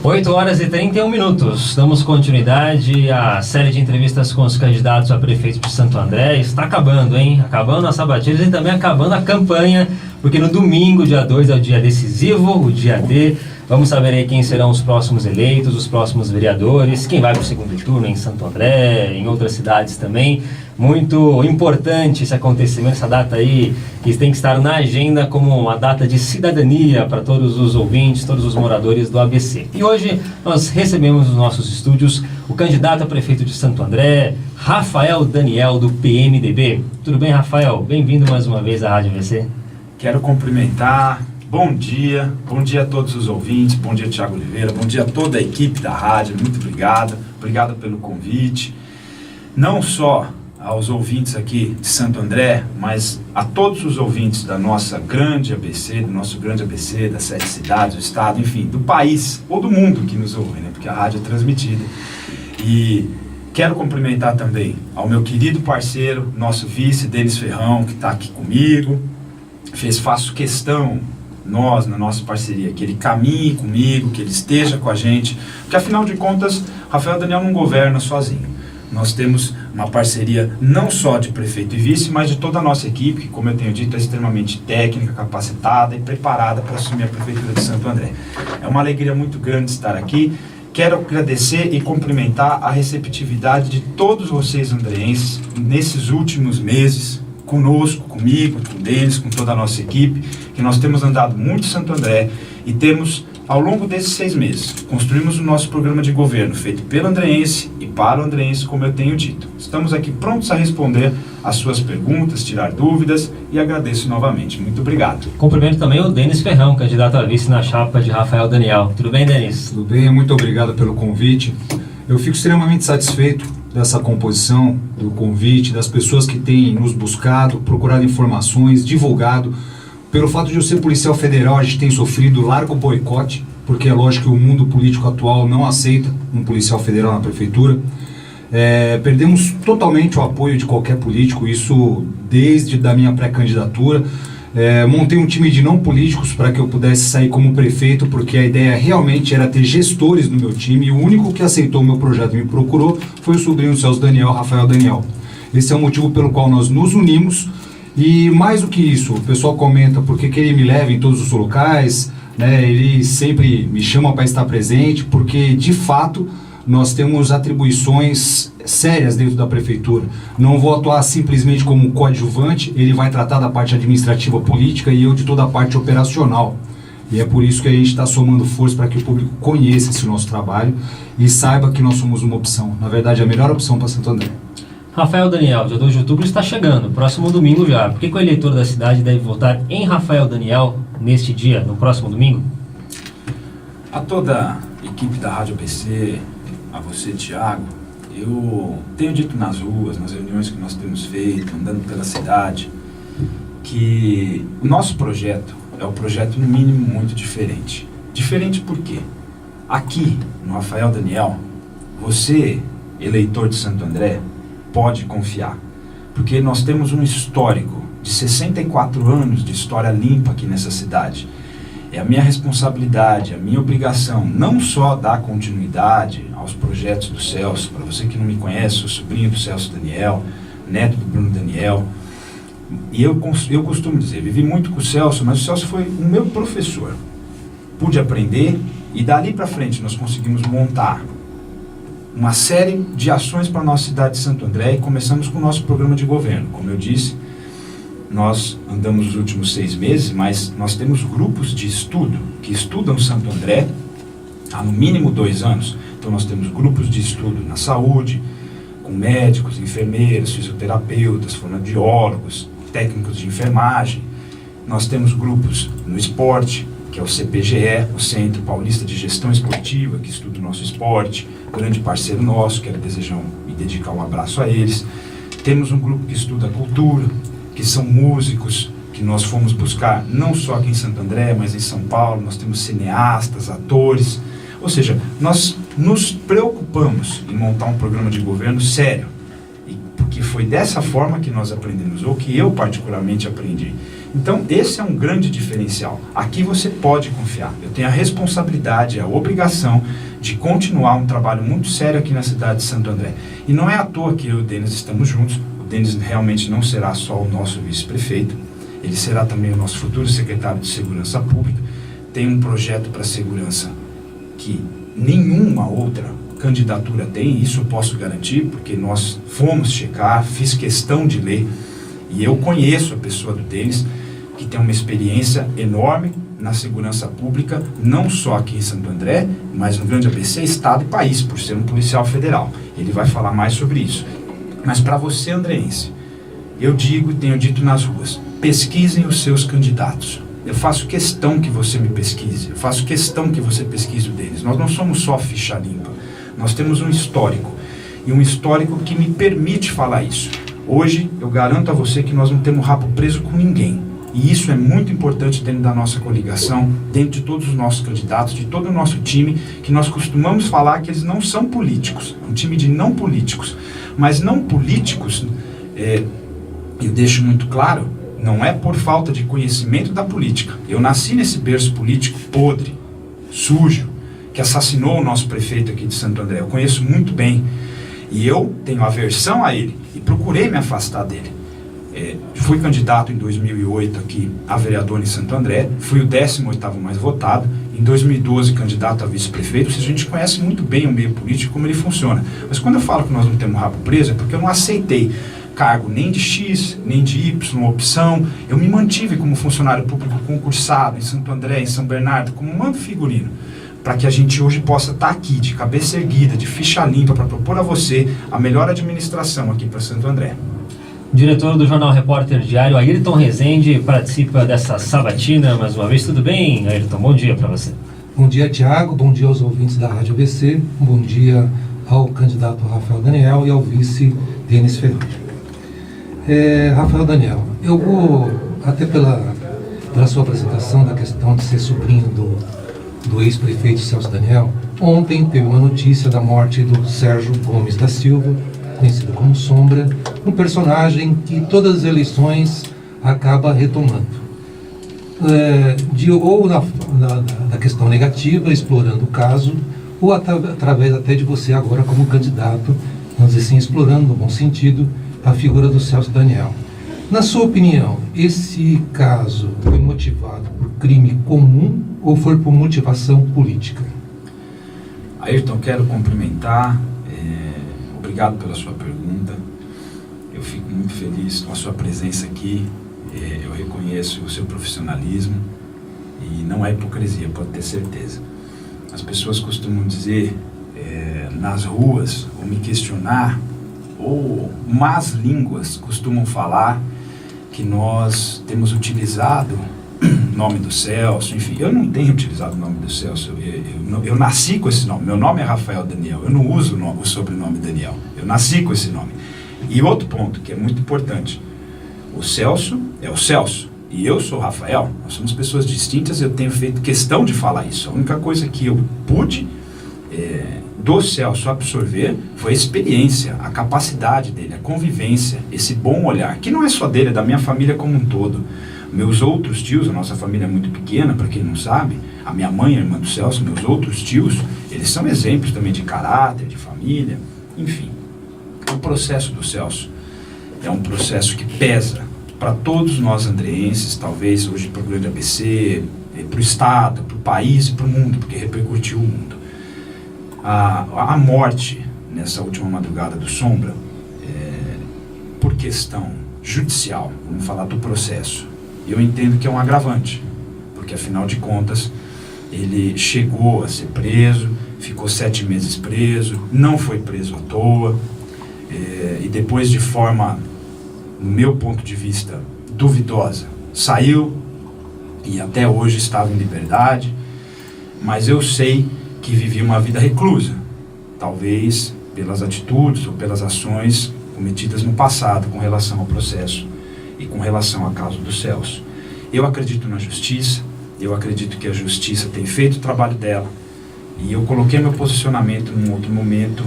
8h31. Damos continuidade à série de entrevistas com os candidatos a prefeito de Santo André. Está acabando, hein? Acabando a sabatina e também acabando a campanha, porque no domingo, dia 2, é o dia decisivo, o dia D. Vamos saber aí quem serão os próximos eleitos, os próximos vereadores, quem vai para o segundo turno em Santo André, em outras cidades também. Muito importante esse acontecimento, essa data aí, que tem que estar na agenda como uma data de cidadania para todos os ouvintes, todos os moradores do ABC. E hoje nós recebemos nos nossos estúdios o candidato a prefeito de Santo André, Rafael Daniel, do PMDB. Tudo bem, Rafael? Bem-vindo mais uma vez à Rádio ABC. Quero cumprimentar. Bom dia a todos os ouvintes, bom dia Thiago Oliveira, bom dia a toda a equipe da rádio, muito obrigado pelo convite, não só aos ouvintes aqui de Santo André, mas a todos os ouvintes da nossa grande ABC, do nosso grande ABC, das 7 cidades, do estado, enfim, do país ou do mundo que nos ouve, né? Porque a rádio é transmitida. E quero cumprimentar também ao meu querido parceiro, nosso vice, Denis Ferrão, que está aqui comigo, faço questão, nós, na nossa parceria, que ele caminhe comigo, que ele esteja com a gente, porque afinal de contas, Rafael Daniel não governa sozinho. Nós temos uma parceria não só de prefeito e vice, mas de toda a nossa equipe, que, como eu tenho dito, é extremamente técnica, capacitada e preparada para assumir a prefeitura de Santo André. É uma alegria muito grande estar aqui. Quero agradecer e cumprimentar a receptividade de todos vocês andreenses nesses últimos meses, conosco, comigo, com o Denis, com toda a nossa equipe, que nós temos andado muito em Santo André e temos, ao longo desses 6 meses, construímos o nosso programa de governo, feito pelo andreense e para o andreense, como eu tenho dito. Estamos aqui prontos a responder as suas perguntas, tirar dúvidas e agradeço novamente. Muito obrigado. Cumprimento também o Denis Ferrão, candidato a vice na chapa de Rafael Daniel. Tudo bem, Denis? Tudo bem, muito obrigado pelo convite. Eu fico extremamente satisfeito dessa composição, do convite, das pessoas que têm nos buscado, procurado informações, divulgado. Pelo fato de eu ser policial federal, a gente tem sofrido largo boicote, porque é lógico que o mundo político atual não aceita um policial federal na prefeitura. Perdemos totalmente o apoio de qualquer político, isso desde da minha pré-candidatura. Montei um time de não políticos para que eu pudesse sair como prefeito, porque a ideia realmente era ter gestores no meu time, e o único que aceitou o meu projeto e me procurou foi o sobrinho do Celso Daniel, Rafael Daniel. Esse é o motivo pelo qual nós nos unimos, e mais do que isso, o pessoal comenta porque que ele me leva em todos os locais, né? Ele sempre me chama para estar presente, porque de fato nós temos atribuições sérias dentro da prefeitura. Não vou atuar simplesmente como coadjuvante, ele vai tratar da parte administrativa política e eu de toda a parte operacional. E é por isso que a gente está somando força para que o público conheça esse nosso trabalho e saiba que nós somos uma opção. Na verdade, a melhor opção para Santo André. Rafael Daniel, dia 2 de outubro está chegando, próximo domingo já. Por que o eleitor da cidade deve votar em Rafael Daniel neste dia, no próximo domingo? A toda a equipe da Rádio ABC, a você, Thiago, eu tenho dito nas ruas, nas reuniões que nós temos feito, andando pela cidade, que o nosso projeto é um projeto, no mínimo, muito diferente. Diferente por quê? Aqui, no Rafael Daniel, você, eleitor de Santo André, pode confiar, porque nós temos um histórico de 64 anos de história limpa aqui nessa cidade. É a minha responsabilidade, a minha obrigação, não só dar continuidade aos projetos do Celso. Para você que não me conhece, sou sobrinho do Celso Daniel, neto do Bruno Daniel, e eu costumo dizer, vivi muito com o Celso, mas o Celso foi o meu professor. Pude aprender e dali para frente nós conseguimos montar uma série de ações para a nossa cidade de Santo André e começamos com o nosso programa de governo. Como eu disse, nós andamos os últimos 6 meses, mas nós temos grupos de estudo que estudam Santo André há no mínimo 2 anos. Então nós temos grupos de estudo na saúde, com médicos, enfermeiros, fisioterapeutas, fonoaudiólogos, técnicos de enfermagem. Nós temos grupos no esporte, que é o CPGE, o Centro Paulista de Gestão Esportiva, que estuda o nosso esporte, grande parceiro nosso, quero desejar e dedicar um abraço a eles. Temos um grupo que estuda a cultura, que são músicos, que nós fomos buscar não só aqui em Santo André, mas em São Paulo. Nós temos cineastas, atores, ou seja, nós nos preocupamos em montar um programa de governo sério, porque foi dessa forma que nós aprendemos, ou que eu particularmente aprendi. Então, esse é um grande diferencial. Aqui você pode confiar. Eu tenho a responsabilidade, a obrigação de continuar um trabalho muito sério aqui na cidade de Santo André. E não é à toa que eu e o Denis estamos juntos. O Denis realmente não será só o nosso vice-prefeito, ele será também o nosso futuro secretário de Segurança Pública. Tem um projeto para segurança que nenhuma outra candidatura tem, isso eu posso garantir, porque nós fomos checar, fiz questão de ler, e eu conheço a pessoa do Denis, que tem uma experiência enorme na segurança pública, não só aqui em Santo André, mas no Grande ABC, estado e país, por ser um policial federal. Ele vai falar mais sobre isso. Mas para você, andreense, eu digo e tenho dito nas ruas, pesquisem os seus candidatos. Eu faço questão que você me pesquise, eu faço questão que você pesquise o Denis. Nós não somos só ficha limpa, nós temos um histórico, e um histórico que me permite falar isso. Hoje, eu garanto a você que nós não temos rabo preso com ninguém. E isso é muito importante dentro da nossa coligação, dentro de todos os nossos candidatos, de todo o nosso time, que nós costumamos falar que eles não são políticos. É um time de não políticos. Mas não políticos, eu deixo muito claro, não é por falta de conhecimento da política. Eu nasci nesse berço político podre, sujo, que assassinou o nosso prefeito aqui de Santo André. Eu conheço muito bem. E eu tenho aversão a ele e procurei me afastar dele. Fui candidato em 2008 aqui a vereador em Santo André, fui o 18º mais votado, em 2012 candidato a vice-prefeito. Ou seja, a gente conhece muito bem o meio político, como ele funciona. Mas quando eu falo que nós não temos rabo preso, é porque eu não aceitei cargo nem de X, nem de Y, opção. Eu me mantive como funcionário público concursado em Santo André, em São Bernardo, como mando figurino, para que a gente hoje possa estar aqui, de cabeça erguida, de ficha limpa, para propor a você a melhor administração aqui para Santo André. Diretor do Jornal Repórter Diário, Ayrton Rezende, participa dessa sabatina mais uma vez. Tudo bem, Ayrton? Bom dia para você. Bom dia, Tiago. Bom dia aos ouvintes da Rádio ABC. Bom dia ao candidato Rafael Daniel e ao vice Denis Ferreira. Rafael Daniel, eu vou, até pela sua apresentação da questão de ser sobrinho do ex-prefeito Celso Daniel, ontem teve uma notícia da morte do Sérgio Gomes da Silva, conhecido como Sombra, um personagem que todas as eleições acaba retomando. Ou na questão negativa, explorando o caso, ou através até de você agora como candidato, vamos dizer assim, explorando no bom sentido a figura do Celso Daniel. Na sua opinião, esse caso foi motivado por crime comum ou foi por motivação política? Ayrton, quero cumprimentar, obrigado pela sua pergunta. Eu fico muito feliz com a sua presença aqui. Eu reconheço o seu profissionalismo e não é hipocrisia, pode ter certeza. As pessoas costumam dizer nas ruas, ou me questionar, ou más línguas costumam falar que nós temos utilizado o nome do Celso. Enfim, eu não tenho utilizado o nome do Celso, eu nasci com esse nome. Meu nome é Rafael Daniel, eu não uso o sobrenome Daniel, eu nasci com esse nome. E outro ponto que é muito importante, o Celso é o Celso e eu sou o Rafael. Nós somos pessoas distintas, eu tenho feito questão de falar isso. A única coisa que eu pude do Celso absorver foi a experiência, a capacidade dele, a convivência, esse bom olhar, que não é só dele, é da minha família como um todo. Meus outros tios, a nossa família é muito pequena, para quem não sabe, a minha mãe, a irmã do Celso, meus outros tios, eles são exemplos também de caráter, de família, enfim. O processo do Celso é um processo que pesa para todos nós andreenses, talvez hoje para o Grande ABC, para o Estado, para o país e para o mundo, porque repercutiu o mundo. A morte nessa última madrugada do Sombra, por questão judicial, vamos falar do processo, eu entendo que é um agravante, porque afinal de contas ele chegou a ser preso, ficou 7 meses preso, não foi preso à toa, e depois de forma, no meu ponto de vista, duvidosa, saiu e até hoje estava em liberdade, mas eu sei que vivia uma vida reclusa, talvez pelas atitudes ou pelas ações cometidas no passado com relação ao processo e com relação ao caso do Celso. Eu acredito na justiça, eu acredito que a justiça tem feito o trabalho dela, e eu coloquei meu posicionamento num outro momento,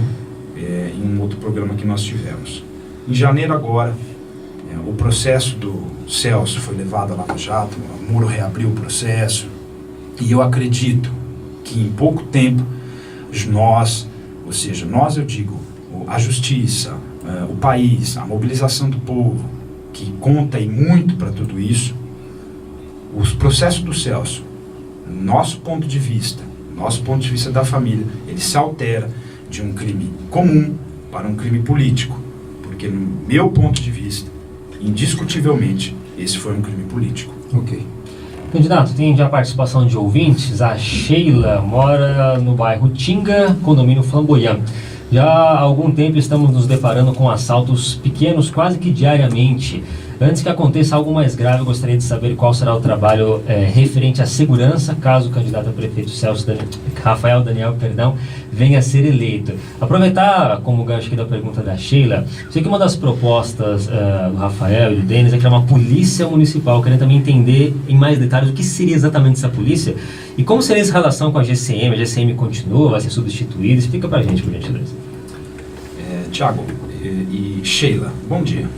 em um outro programa que nós tivemos. Em janeiro agora, o processo do Celso foi levado à Lava Jato, o Moro reabriu o processo, e eu acredito que em pouco tempo nós, ou seja, nós eu digo, a justiça, o país, a mobilização do povo, que conta e muito para tudo isso, os processos do Celso, nosso ponto de vista da família, ele se altera de um crime comum para um crime político, porque no meu ponto de vista, indiscutivelmente, esse foi um crime político. Ok. Candidato, tem já participação de ouvintes. A Sheila mora no bairro Tinga, condomínio Flamboyant. Já há algum tempo estamos nos deparando com assaltos pequenos quase que diariamente. Antes que aconteça algo mais grave, eu gostaria de saber qual será o trabalho referente à segurança, caso o candidato a prefeito Rafael Daniel venha a ser eleito. Aproveitar como gancho aqui da pergunta da Sheila, sei que uma das propostas do Rafael e do Denis é criar uma polícia municipal. Eu queria também entender em mais detalhes o que seria exatamente essa polícia e como seria essa relação com a GCM. A GCM continua, vai ser substituída? Explica pra gente, por gentileza. Tiago e Sheila, bom dia.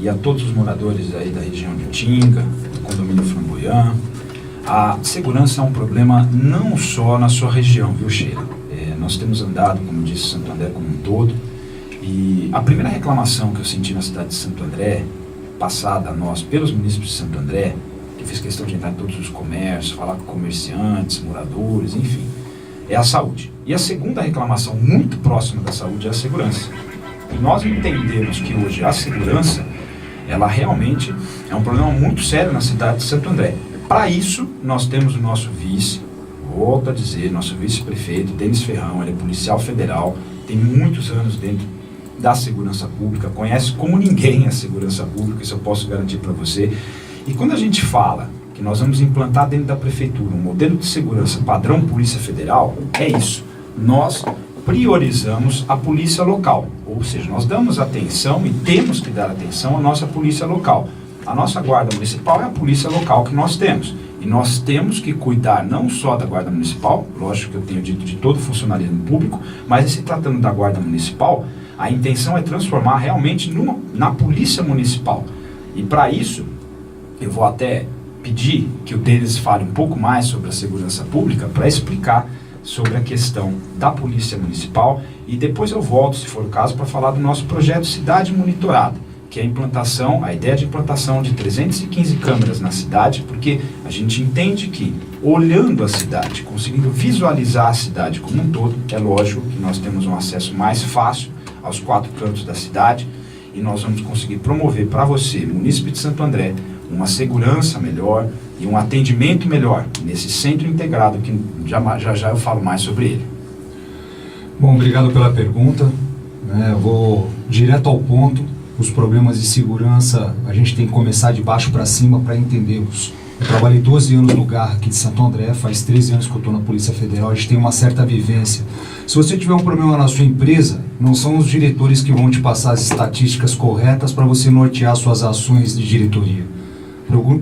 E a todos os moradores aí da região de Tinga, do condomínio Flamboyant. A segurança é um problema não só na sua região, viu, Sheila? Nós temos andado, como disse, Santo André como um todo, e a primeira reclamação que eu senti na cidade de Santo André, passada a nós pelos munícipes de Santo André, que eu fiz questão de entrar em todos os comércios, falar com comerciantes, moradores, enfim, é a saúde. E a segunda reclamação, muito próxima da saúde, é a segurança. E nós entendemos que hoje a segurança, ela realmente é um problema muito sério na cidade de Santo André. Para isso, nós temos o nosso vice, volto a dizer, nosso vice-prefeito, Denis Ferrão, ele é policial federal, tem muitos anos dentro da segurança pública, conhece como ninguém a segurança pública, isso eu posso garantir para você. E quando a gente fala que nós vamos implantar dentro da prefeitura um modelo de segurança padrão Polícia Federal, é isso. Nós priorizamos a polícia local, ou seja, nós damos atenção e temos que dar atenção à nossa polícia local. A nossa guarda municipal é a polícia local que nós temos. E nós temos que cuidar não só da guarda municipal, lógico que eu tenho dito de todo o funcionalismo público, mas se tratando da guarda municipal, a intenção é transformar realmente na polícia municipal. E para isso, eu vou até pedir que o Denis fale um pouco mais sobre a segurança pública para explicar sobre a questão da polícia municipal e depois eu volto, se for o caso, para falar do nosso projeto Cidade Monitorada, que é a ideia de implantação de 315 câmeras na cidade, porque a gente entende que, olhando a cidade, conseguindo visualizar a cidade como um todo, é lógico que nós temos um acesso mais fácil aos 4 cantos da cidade e nós vamos conseguir promover para você, munícipe de Santo André, uma segurança melhor e um atendimento melhor nesse centro integrado, que já eu falo mais sobre ele. Bom, obrigado pela pergunta. Eu vou direto ao ponto. Os problemas de segurança, a gente tem que começar de baixo para cima para entendê-los. Eu trabalhei 12 anos no GAR aqui de Santo André, faz 13 anos que eu estou na Polícia Federal, a gente tem uma certa vivência. Se você tiver um problema na sua empresa, não são os diretores que vão te passar as estatísticas corretas para você nortear suas ações de diretoria.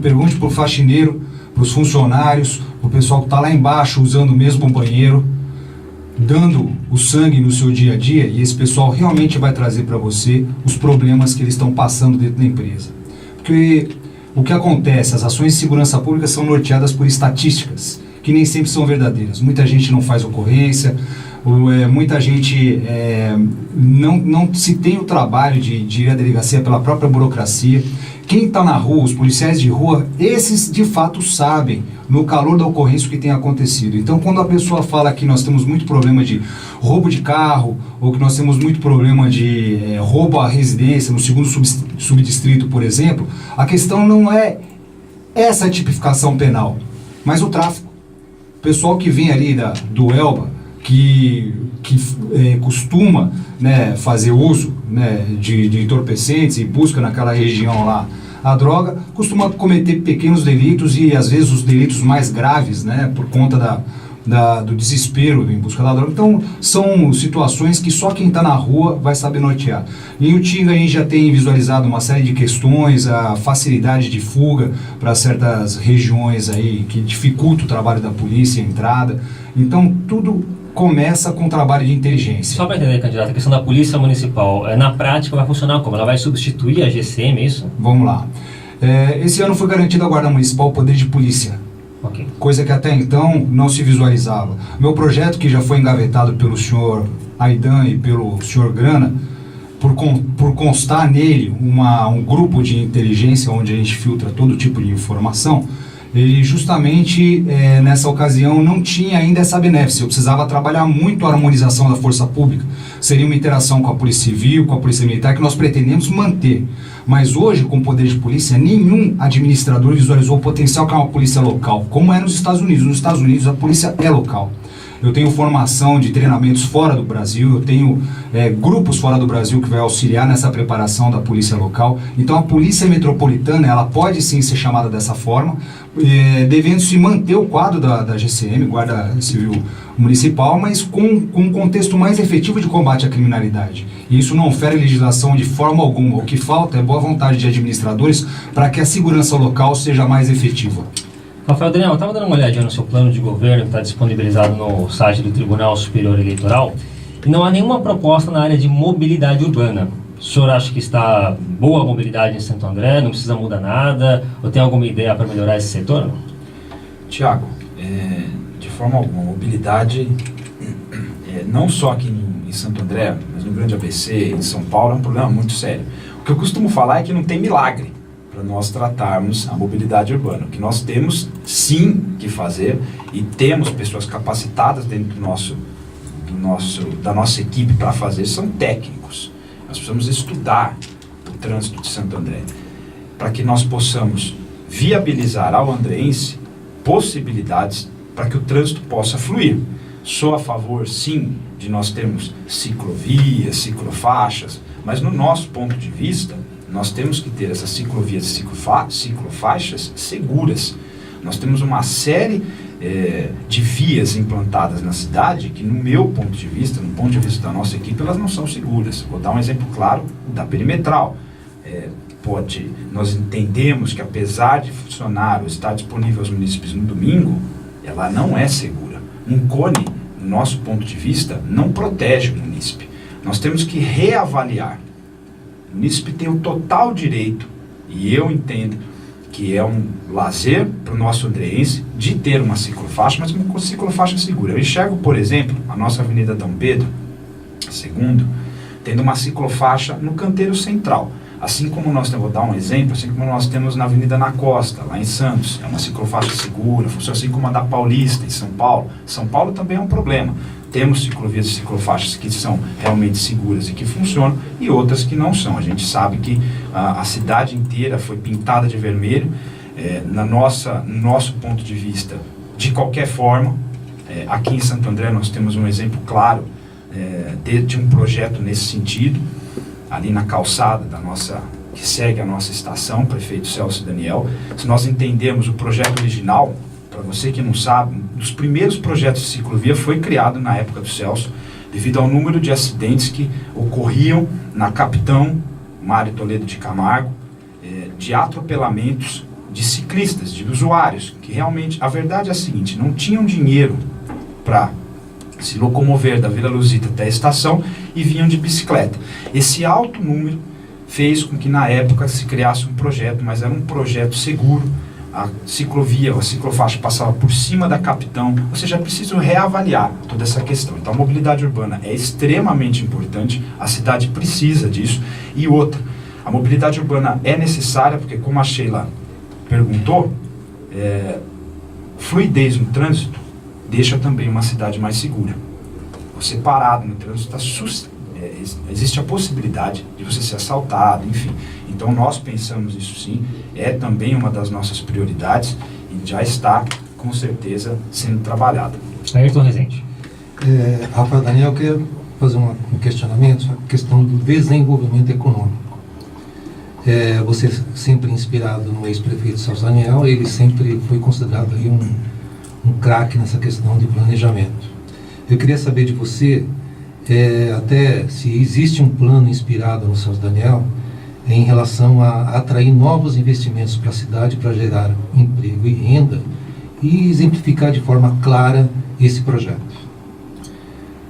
Pergunte para o faxineiro, para os funcionários, para o pessoal que está lá embaixo usando o mesmo banheiro, dando o sangue no seu dia a dia, e esse pessoal realmente vai trazer para você os problemas que eles estão passando dentro da empresa. Porque o que acontece, as ações de segurança pública são norteadas por estatísticas, que nem sempre são verdadeiras. Muita gente não faz ocorrência, muita gente não se tem o trabalho de ir à delegacia pela própria burocracia. Quem está na rua, os policiais de rua, esses de fato sabem, no calor da ocorrência, o que tem acontecido. Então, quando a pessoa fala que nós temos muito problema de roubo de carro, ou que nós temos muito problema de roubo à residência, no segundo subdistrito, por exemplo, a questão não é essa tipificação penal, mas o tráfico. O pessoal que vem ali do Elba, que costuma, né, fazer uso, né, de entorpecentes e busca naquela região lá a droga, costuma cometer pequenos delitos e às vezes os delitos mais graves, né, por conta do desespero em busca da droga. Então são situações que só quem está na rua vai saber nortear. Em Utinga a gente já tem visualizado uma série de questões, a facilidade de fuga para certas regiões aí que dificulta o trabalho da polícia, a entrada. Então tudo começa com o trabalho de inteligência. Só para entender, candidato, a questão da polícia municipal, na prática vai funcionar como? Ela vai substituir a GCM, é isso? Vamos lá. Esse ano foi garantida a Guarda Municipal o poder de polícia, Ok. coisa que até então não se visualizava. Meu projeto, que já foi engavetado pelo senhor Aidan e pelo senhor Grana, por constar nele um grupo de inteligência onde a gente filtra todo tipo de informação, ele justamente nessa ocasião não tinha ainda essa benéfica. Eu precisava trabalhar muito a harmonização da força pública. Seria uma interação com a Polícia Civil, com a Polícia Militar, que nós pretendemos manter. Mas hoje, com o poder de polícia, nenhum administrador visualizou o potencial que é uma polícia local, como é nos Estados Unidos. Nos Estados Unidos, a polícia é local. Eu tenho formação de treinamentos fora do Brasil, eu tenho grupos fora do Brasil que vai auxiliar nessa preparação da polícia local. Então a polícia metropolitana, ela pode sim ser chamada dessa forma, devendo-se manter o quadro da GCM, Guarda Civil Municipal, mas com um contexto mais efetivo de combate à criminalidade. E isso não ofere legislação de forma alguma. O que falta é boa vontade de administradores para que a segurança local seja mais efetiva. Rafael Daniel, eu estava dando uma olhadinha no seu plano de governo que está disponibilizado no site do Tribunal Superior Eleitoral e não há nenhuma proposta na área de mobilidade urbana. O senhor acha que está boa a mobilidade em Santo André, não precisa mudar nada, ou tem alguma ideia para melhorar esse setor? Tiago, de forma alguma, mobilidade, não só aqui em Santo André, mas no Grande ABC, em São Paulo, é um problema muito sério. O que eu costumo falar é que não tem milagre para nós tratarmos a mobilidade urbana. O que nós temos sim que fazer, e temos pessoas capacitadas dentro da nossa equipe para fazer, são técnicos. Nós precisamos estudar o trânsito de Santo André para que nós possamos viabilizar ao andreense possibilidades para que o trânsito possa fluir. Sou a favor, sim, de nós termos ciclovias, ciclofaixas, mas no nosso ponto de vista, nós temos que ter essas ciclovias e ciclofaixas seguras. Nós temos uma série de vias implantadas na cidade que, no meu ponto de vista, no ponto de vista da nossa equipe, elas não são seguras. Vou dar um exemplo claro da perimetral. Nós entendemos que, apesar de funcionar ou estar disponível aos munícipes no domingo, ela não é segura. Um cone, no nosso ponto de vista, não protege o munícipe. Nós temos que reavaliar. O munícipe tem o total direito, e eu entendo que é um lazer para o nosso andreense, de ter uma ciclofaixa, mas uma ciclofaixa segura. Eu enxergo, por exemplo, a nossa Avenida Dom Pedro II, tendo uma ciclofaixa no canteiro central. Assim como vou dar um exemplo, assim como nós temos na Avenida Na Costa, lá em Santos, é uma ciclofaixa segura, funciona assim como a da Paulista, em São Paulo. São Paulo também é um problema. Temos ciclovias e ciclofaixas que são realmente seguras e que funcionam, e outras que não são. A gente sabe que a cidade inteira foi pintada de vermelho, no nosso ponto de vista, de qualquer forma. Aqui em Santo André nós temos um exemplo claro de um projeto nesse sentido, ali na calçada que segue a nossa estação, prefeito Celso Daniel. Se nós entendermos o projeto original, para você que não sabe, um dos primeiros projetos de ciclovia foi criado na época do Celso, devido ao número de acidentes que ocorriam na Capitão Mário Toledo de Camargo, de atropelamentos de ciclistas, de usuários, que realmente, a verdade é a seguinte, não tinham dinheiro para se locomover da Vila Luzita até a estação e vinham de bicicleta. Esse alto número fez com que na época se criasse um projeto, mas era um projeto seguro. A ciclovia, a ciclofaixa passava por cima da Capitão, ou seja, é preciso reavaliar toda essa questão. Então a mobilidade urbana é extremamente importante, a cidade precisa disso. E outra, a mobilidade urbana é necessária, porque como a Sheila perguntou, fluidez no trânsito deixa também uma cidade mais segura. Você parado no trânsito, existe a possibilidade de você ser assaltado, enfim. Então nós pensamos isso sim, é também uma das nossas prioridades e já está, com certeza, sendo trabalhada. Ayrton Rezende. Rafael Daniel, eu queria fazer um questionamento sobre a questão do desenvolvimento econômico. Você sempre inspirado no ex-prefeito Celso Daniel, ele sempre foi considerado aí um craque nessa questão de planejamento. Eu queria saber de você, até se existe um plano inspirado no Celso Daniel em relação a atrair novos investimentos para a cidade para gerar emprego e renda e exemplificar de forma clara esse projeto.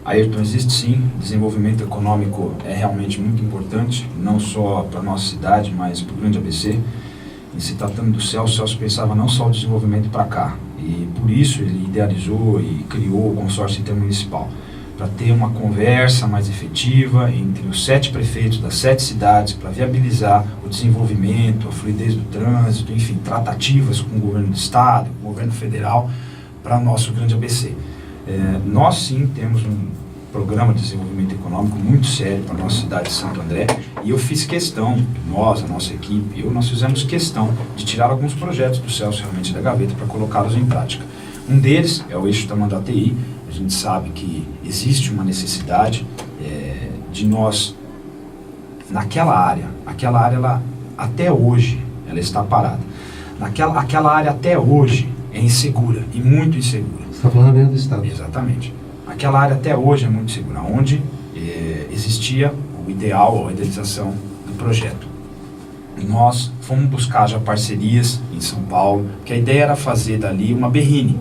Ayrton, existe sim, desenvolvimento econômico é realmente muito importante, não só para a nossa cidade, mas para o Grande ABC. em se tratando do Celso, o Celso pensava não só o desenvolvimento para cá, e por isso ele idealizou e criou o consórcio intermunicipal, para ter uma conversa mais efetiva entre os 7 prefeitos das 7 cidades, para viabilizar o desenvolvimento, a fluidez do trânsito, enfim, tratativas com o governo do estado, com o governo federal, para o nosso grande ABC. Nós sim temos um programa de desenvolvimento econômico muito sério para a nossa cidade de Santo André, e eu fiz questão, nós, a nossa equipe, nós fizemos questão de tirar alguns projetos do Celso realmente da gaveta para colocá-los em prática. Um deles é o eixo Tamanduateí. A gente sabe que existe uma necessidade de nós, naquela área, ela, até hoje, ela está parada. Aquela área até hoje é insegura, e muito insegura. Você está falando dentro do estado. Exatamente. Aquela área até hoje é muito segura, onde existia o ideal, a idealização do projeto. Nós fomos buscar já parcerias em São Paulo, que a ideia era fazer dali uma berrine.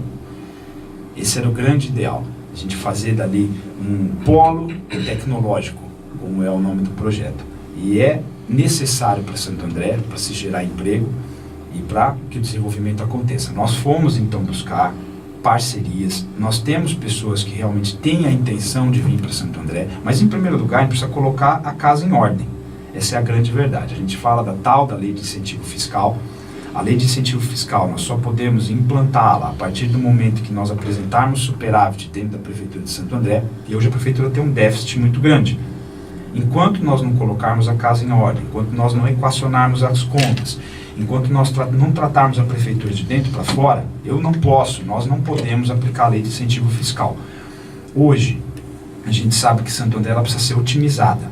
Esse era o grande ideal, a gente fazer dali um polo tecnológico, como é o nome do projeto. E é necessário para Santo André, para se gerar emprego e para que o desenvolvimento aconteça. Nós fomos então buscar parcerias, nós temos pessoas que realmente têm a intenção de vir para Santo André, mas em primeiro lugar a gente precisa colocar a casa em ordem. Essa é a grande verdade. A gente fala da lei de incentivo fiscal. A lei de incentivo fiscal, nós só podemos implantá-la a partir do momento que nós apresentarmos superávit dentro da Prefeitura de Santo André, e hoje a Prefeitura tem um déficit muito grande. Enquanto nós não colocarmos a casa em ordem, enquanto nós não equacionarmos as contas, enquanto nós não tratarmos a Prefeitura de dentro para fora, nós não podemos aplicar a lei de incentivo fiscal. Hoje, a gente sabe que Santo André ela precisa ser otimizada.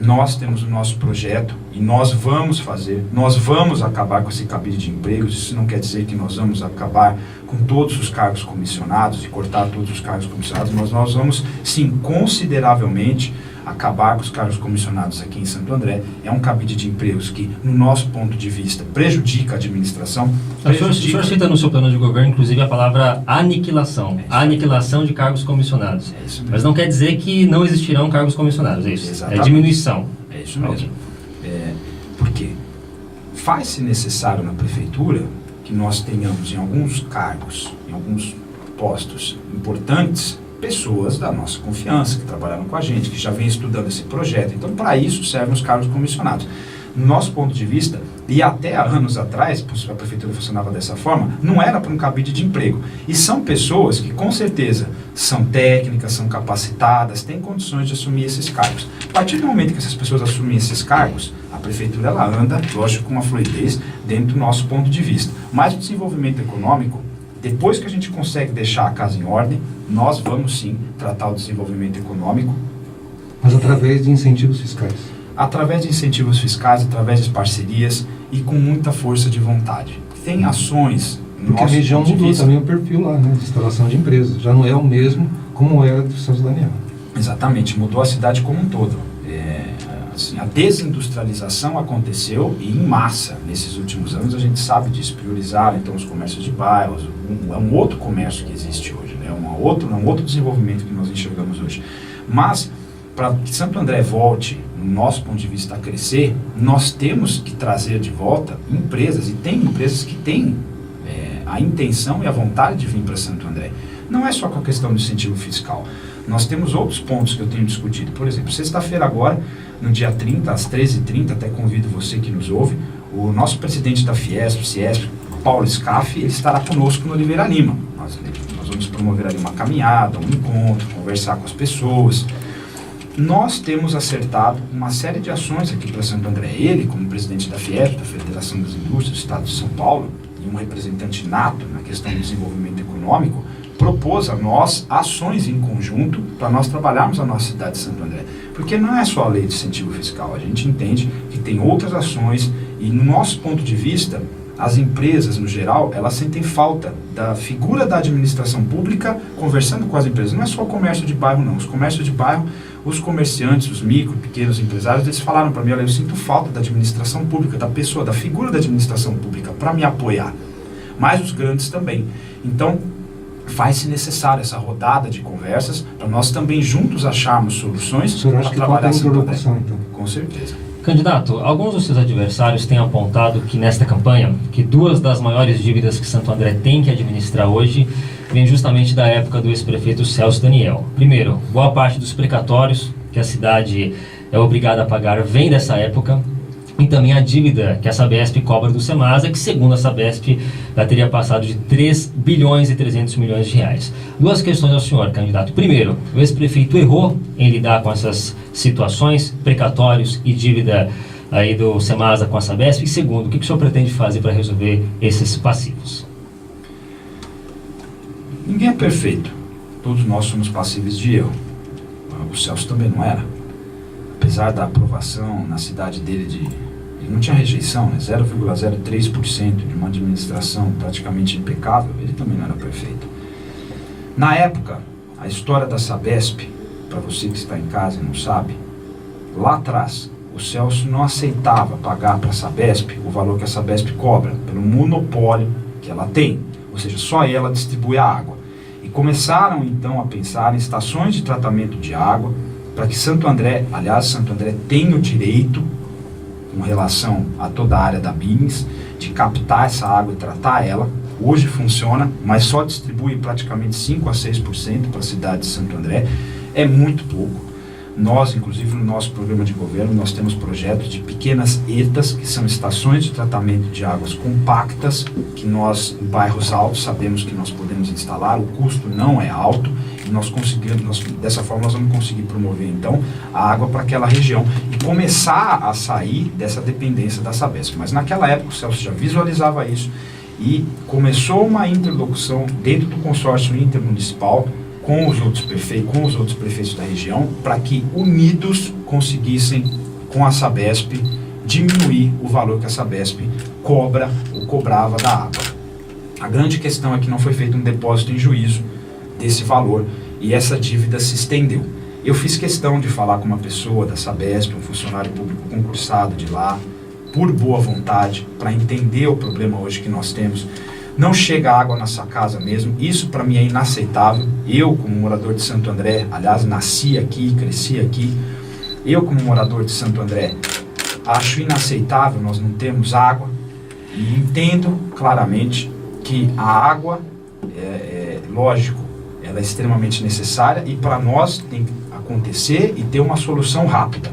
Nós temos o nosso projeto e nós vamos acabar com esse cabide de empregos. Isso não quer dizer que nós vamos acabar com todos os cargos comissionados e cortar todos os cargos comissionados, mas nós vamos, sim, consideravelmente acabar com os cargos comissionados aqui em Santo André. É um cabide de empregos que, no nosso ponto de vista, prejudica a administração. O senhor cita no seu plano de governo, inclusive, a palavra aniquilação. Aniquilação de cargos comissionados. É isso mesmo. Mas não quer dizer que não existirão cargos comissionados, é isso? Exatamente. É diminuição. É isso mesmo. Por quê? Faz-se necessário na prefeitura que nós tenhamos em alguns cargos, em alguns postos importantes, pessoas da nossa confiança, que trabalharam com a gente, que já vem estudando esse projeto. Então, para isso servem os cargos comissionados. No nosso ponto de vista, e até há anos atrás, a prefeitura funcionava dessa forma, não era para um cabide de emprego. E são pessoas que, com certeza, são técnicas, são capacitadas, têm condições de assumir esses cargos. A partir do momento que essas pessoas assumem esses cargos, a prefeitura ela anda, lógico, com uma fluidez dentro do nosso ponto de vista. Mas o desenvolvimento econômico, depois que a gente consegue deixar a casa em ordem, nós vamos sim tratar o desenvolvimento econômico. Mas através de incentivos fiscais. Através de incentivos fiscais, através de parcerias e com muita força de vontade. Tem ações no Porque a nosso região ponto de mudou vista. também o perfil lá, né, de instalação de empresas. Já não é o mesmo como era do São Daniel. Exatamente, mudou a cidade como um todo. A desindustrialização aconteceu e em massa nesses últimos anos, a gente sabe disso. Priorizaram então os comércios de bairros, é um outro comércio que existe hoje, né? um outro desenvolvimento que nós enxergamos hoje. Mas, para que Santo André volte, no nosso ponto de vista, a crescer, nós temos que trazer de volta empresas, e tem empresas que têm a intenção e a vontade de vir para Santo André. Não é só com a questão do incentivo fiscal. Nós temos outros pontos que eu tenho discutido. Por exemplo, sexta-feira agora, no dia 30, às 13h30, até convido você que nos ouve, o nosso presidente da Fiesp, Paulo Scaff, ele estará conosco no Oliveira Lima. Nós vamos promover ali uma caminhada, um encontro, conversar com as pessoas. Nós temos acertado uma série de ações aqui para Santo André. Ele, como presidente da Fiesp, da Federação das Indústrias do Estado de São Paulo, e um representante nato na questão do desenvolvimento econômico, propôs a nós ações em conjunto para nós trabalharmos a nossa cidade de Santo André. Porque não é só a lei de incentivo fiscal, a gente entende que tem outras ações e, no nosso ponto de vista, as empresas, no geral, elas sentem falta da figura da administração pública conversando com as empresas. Não é só o comércio de bairro, não. Os comércios de bairro, os comerciantes, os micro, pequenos empresários, eles falaram para mim, olha, eu sinto falta da administração pública, da pessoa, da figura da administração pública para me apoiar. Mas os grandes também. Então, faz-se necessário essa rodada de conversas para nós também juntos acharmos soluções O senhor acha para que falta trabalhar essa interlocução, então? Com certeza. Candidato, alguns dos seus adversários têm apontado que nesta campanha, que duas das maiores dívidas que Santo André tem que administrar hoje vêm justamente da época do ex-prefeito Celso Daniel. Primeiro, boa parte dos precatórios que a cidade é obrigada a pagar vem dessa época, e também a dívida que a Sabesp cobra do Semasa, que segundo a Sabesp já teria passado de 3 bilhões e 300 milhões de reais. Duas questões ao senhor, candidato. Primeiro, o ex-prefeito errou em lidar com essas situações, precatórios e dívida aí do Semasa com a Sabesp? E segundo, o que o senhor pretende fazer para resolver esses passivos? Ninguém é perfeito. Todos nós somos passíveis de erro. O Celso também não era. Apesar da aprovação na cidade dele ele não tinha rejeição, né? 0,03% de uma administração praticamente impecável, ele também não era perfeito. Na época, a história da Sabesp, para você que está em casa e não sabe, lá atrás, o Celso não aceitava pagar para a Sabesp o valor que a Sabesp cobra, pelo monopólio que ela tem, ou seja, só ela distribui a água. E começaram então a pensar em estações de tratamento de água, para que Santo André tem o direito, com relação a toda a área da BINS, de captar essa água e tratar ela. Hoje funciona, mas só distribui praticamente 5 a 6% para a cidade de Santo André. É muito pouco. Nós, inclusive no nosso programa de governo, nós temos projetos de pequenas ETAs, que são estações de tratamento de águas compactas, que nós, em bairros altos, sabemos que nós podemos instalar, o custo não é alto, e nós conseguimos, dessa forma nós vamos conseguir promover então a água para aquela região e começar a sair dessa dependência da Sabesp. Mas naquela época o Celso já visualizava isso e começou uma interlocução dentro do consórcio intermunicipal com os outros prefeitos da região, para que unidos conseguissem, com a Sabesp, diminuir o valor que a Sabesp cobra ou cobrava da água. A grande questão é que não foi feito um depósito em juízo desse valor e essa dívida se estendeu. Eu fiz questão de falar com uma pessoa da Sabesp, um funcionário público concursado de lá, por boa vontade, para entender o problema hoje que nós temos. Não chega água na sua casa mesmo, isso para mim é inaceitável. Eu, como morador de Santo André, aliás, nasci aqui, cresci aqui, eu, como morador de Santo André, acho inaceitável nós não termos água e entendo claramente que a água, lógico, ela é extremamente necessária e para nós tem que acontecer e ter uma solução rápida.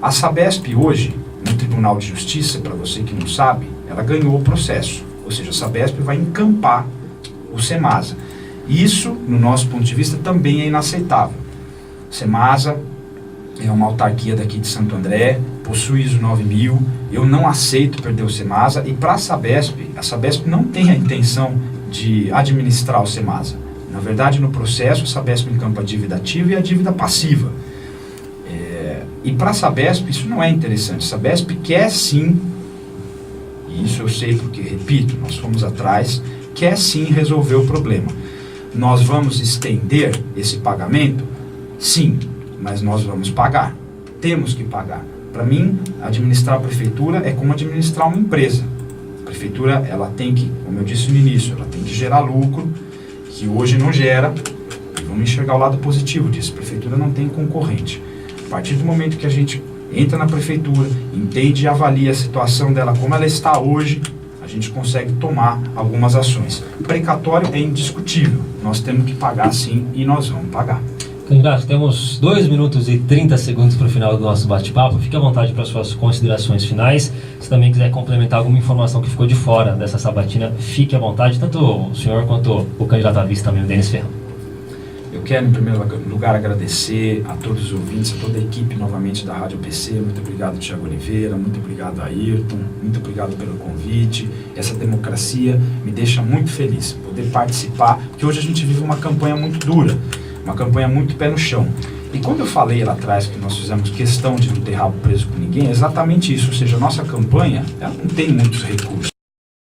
A Sabesp hoje, no Tribunal de Justiça, para você que não sabe, ela ganhou o processo. Ou seja, a Sabesp vai encampar o Semasa. Isso, no nosso ponto de vista, também é inaceitável. O Semasa é uma autarquia daqui de Santo André, possui ISO 9000, eu não aceito perder o Semasa, e para a Sabesp não tem a intenção de administrar o Semasa. Na verdade, no processo, a Sabesp encampa a dívida ativa e a dívida passiva. E para a Sabesp isso não é interessante. A Sabesp quer sim, e isso eu sei porque, repito, nós fomos atrás, quer sim resolver o problema. Nós vamos estender esse pagamento? Sim, mas nós vamos pagar. Temos que pagar. Para mim, administrar a prefeitura é como administrar uma empresa. A prefeitura, ela tem que, como eu disse no início, ela tem que gerar lucro, que hoje não gera, e vamos enxergar o lado positivo disso. A prefeitura não tem concorrente. A partir do momento que a gente entra na prefeitura, entende e avalia a situação dela como ela está hoje, a gente consegue tomar algumas ações. Precatório é indiscutível, nós temos que pagar sim e nós vamos pagar. Candidato, temos 2 minutos e 30 segundos para o final do nosso bate-papo. Fique à vontade para as suas considerações finais. Se também quiser complementar alguma informação que ficou de fora dessa sabatina, fique à vontade, tanto o senhor quanto o candidato a vice também, o Denis Ferrão. Eu quero, em primeiro lugar, agradecer a todos os ouvintes, a toda a equipe novamente da Rádio ABC. Muito obrigado, Thiago Oliveira, muito obrigado, Ayrton, muito obrigado pelo convite. Essa democracia me deixa muito feliz poder participar, porque hoje a gente vive uma campanha muito dura, uma campanha muito pé no chão. E quando eu falei lá atrás que nós fizemos questão de não ter rabo preso com ninguém, é exatamente isso. Ou seja, a nossa campanha ela não tem muitos recursos.